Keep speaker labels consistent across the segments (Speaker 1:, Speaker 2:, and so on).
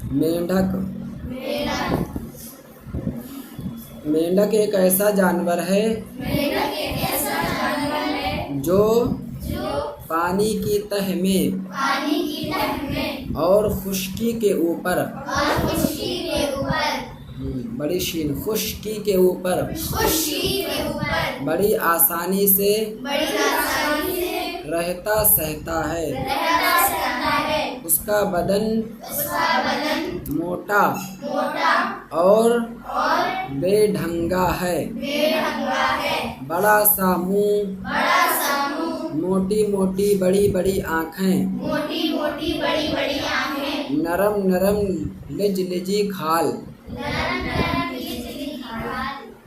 Speaker 1: मेंढक। मेंढक एक ऐसा जानवर है जो पानी की तह में और खुश्की के ऊपर बड़ी शीन खुश्की के ऊपर बड़ी आसानी से रहता सहता है। उसका बदन मोटा और बेढंगा है। बड़ा सा मुंह, मोटी मोटी बड़ी बड़ी आँखें, नरम नरम लिजलिजी खाल,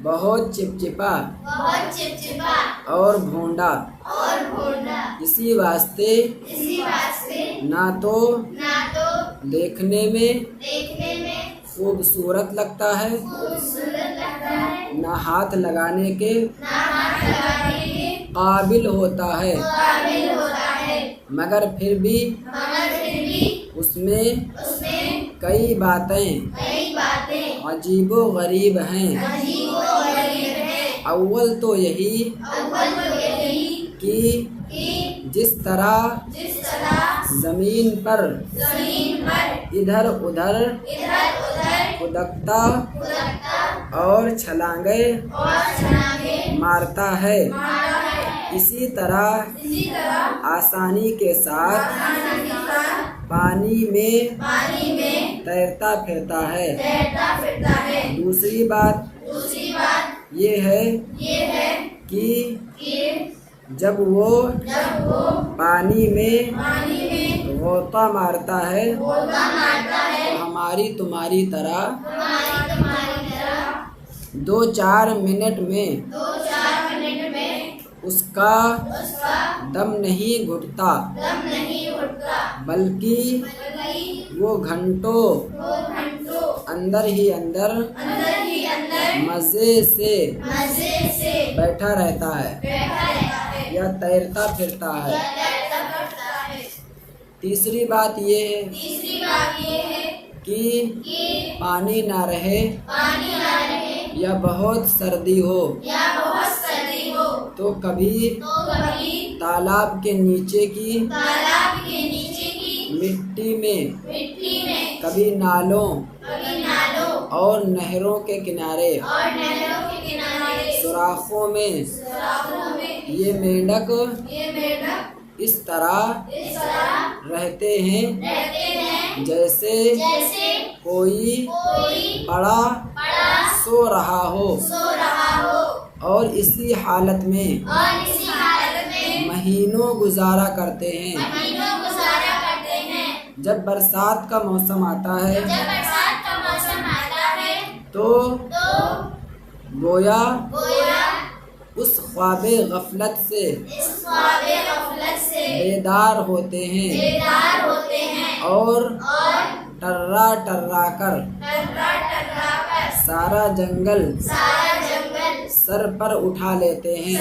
Speaker 1: बहुत चिपचिपा और भोंडा। इसी वास्ते ना तो देखने में खूबसूरत लगता है, ना हाथ लगाने के काबिल होता है, मगर फिर भी उसमें कई बातें अजीबो गरीब हैं। अव्वल तो यही कि जिस तरह जमीन पर इधर उधर खुदकता और छलांगे मारता है, इसी तरह आसानी के साथ पानी में तैरता फिरता है। दूसरी बात ये है कि जब वो पानी में गोता मारता है तो हमारी तुम्हारी तरह 2-4 मिनट में उसका दम नहीं घुटता, बल्कि वो घंटों अंदर ही अंदर मजे से बैठा रहता है या तैरता फिरता है। तीसरी बात ये है कि पानी ना रहे या बहुत सर्दी हो तो कभी तालाब के नीचे की मिट्टी में, कभी नालों और नहरों के किनारे सुराखों में ये मेंढक इस तरह रहते हैं जैसे कोई बड़ा सो रहा हो, और इसी हालत में महीनों गुजारा करते हैं। जब बरसात का मौसम आता है तो गोया उस ख्वाबे गफलत से बेदार होते हैं और टर्रा टर्रा कर सारा जंगल सर पर उठा लेते हैं।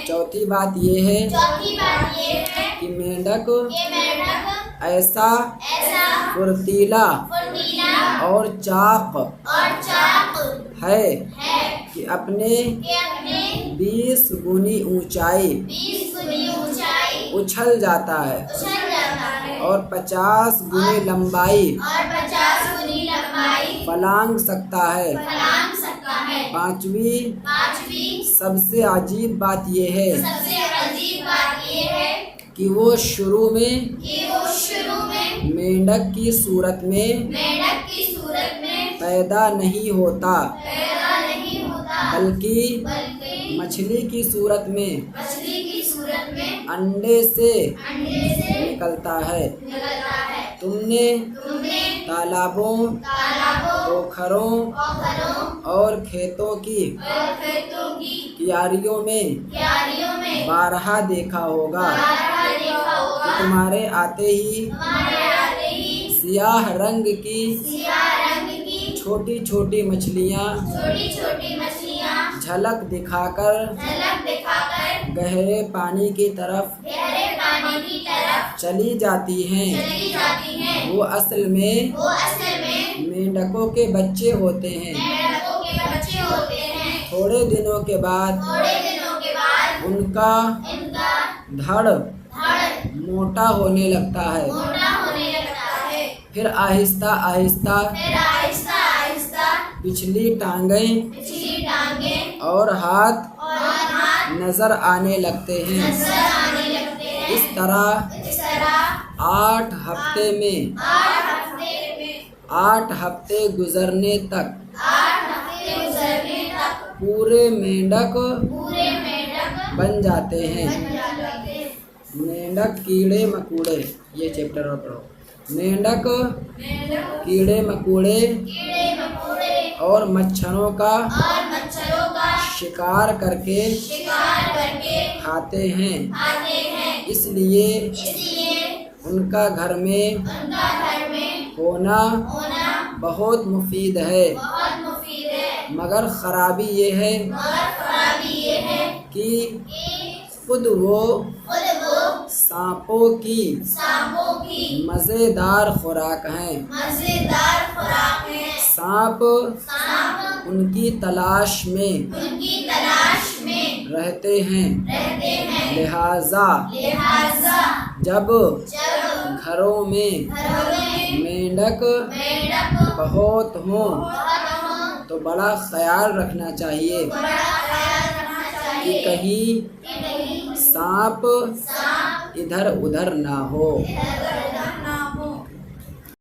Speaker 1: चौथी बात ये है कि मेंढक ऐसा फुर्तीला और चाक है कि अपने 20 गुनी ऊंचाई उछल जाता है और 50 गुनी लंबाई फलांग सकता है। पांचवी सबसे अजीब बात ये है कि वो शुरू में मेंढक की सूरत में पैदा नहीं होता, बल्कि मछली की सूरत में अंडे से निकलता है। तुमने तालाबों, पोखरों और खेतों की क्यारियों में बारहा देखा होगा कि तुम्हारे आते ही सियाह रंग की छोटी छोटी मछलियाँ झलक दिखाकर गहरे पानी की तरफ
Speaker 2: पानी की तरफ
Speaker 1: चली जाती हैं। वो असल में मेंढकों के बच्चे होते हैं। थोड़े दिनों के बाद उनका धड़ मोटा होने लगता है। फिर आहिस्ता आहिस्ता पिछली टांगें और हाथ नजर आने लगते हैं। इस तरह 8 हफ्ते में 8 हफ्ते गुजरने तक पूरे मेंढक बन जाते हैं। मेंढक कीड़े मकोड़े, ये चैप्टर और पढ़ो। मेंढक कीड़े मकोड़े और मच्छरों का शिकार करके खाते हैं। इसलिए उनका घर में होना बहुत मुफीद है। मगर खराबी ये है कि खुद वो सांपों की मजेदार खुराक हैं। सांप उनकी तलाश में रहते हैं। लिहाजा जब घरों में मेंढक बहुत हों तो बड़ा ख्याल रखना चाहिए कि कहीं सांप इधर उधर ना हो।